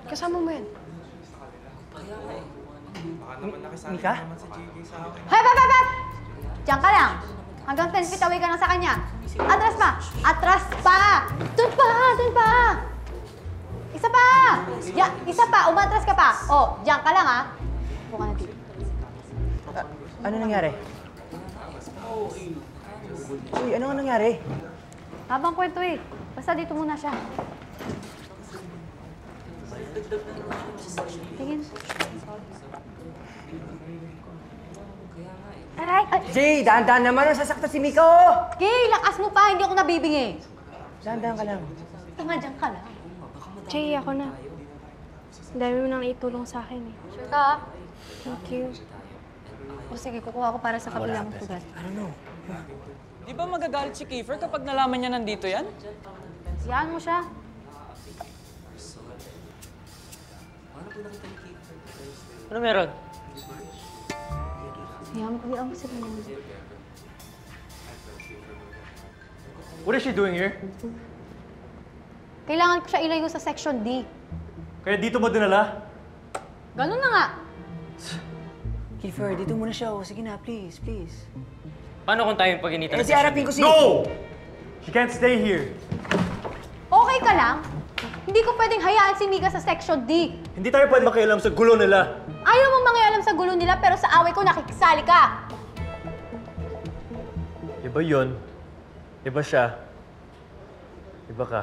Kasama mo yan. Mika? Hay, pap! Diyan ka lang. Hanggang 10 feet away ka lang sa kanya. Atras pa! Atras pa! Doon pa! Doon pa! Isa pa! Isa pa! Umatras ka pa! Oh, diyan ka lang, ha? Upo ka na dito. Ano nangyari? Uy, ano nga nangyari? Habang kwento eh. Basta dito muna siya. Tingin. Aray! Ay! Jay, dahan-dahan naman ang sasaktan si Mika, Gay, lakas mo pa! Hindi ako nabibingi. Dahan-dahan ka lang. Tanga, diyan ka lang. Jay, ako na. Ang dami mo nang itulong sa akin eh. Sure ka, ha? Thank you. O sige, kukuha ko para sa kabilang tugat. I don't know. Di ba magagalit si Kiefer kapag nalaman niya nandito yan? Siyaan mo siya. Ano meron? Siyaan mo kami ang sila naman. What is she doing here? Kailangan ko siya ilayo sa Section D. Kaya dito mo dinala? Ganun na nga. Kiefer, dito muna siya. Sige na, please, please. Paano kung tayo yung pag-initan Eh, si harapin ko si... No! She can't stay here. Okay ka lang? Hindi ko pwedeng hayaan si Mika sa Section D. Hindi tayo pwede makialam sa gulo nila. Ayaw mo mangialam sa gulo nila pero sa away ko nakikisali ka. Iba yun. Iba siya. Iba ka.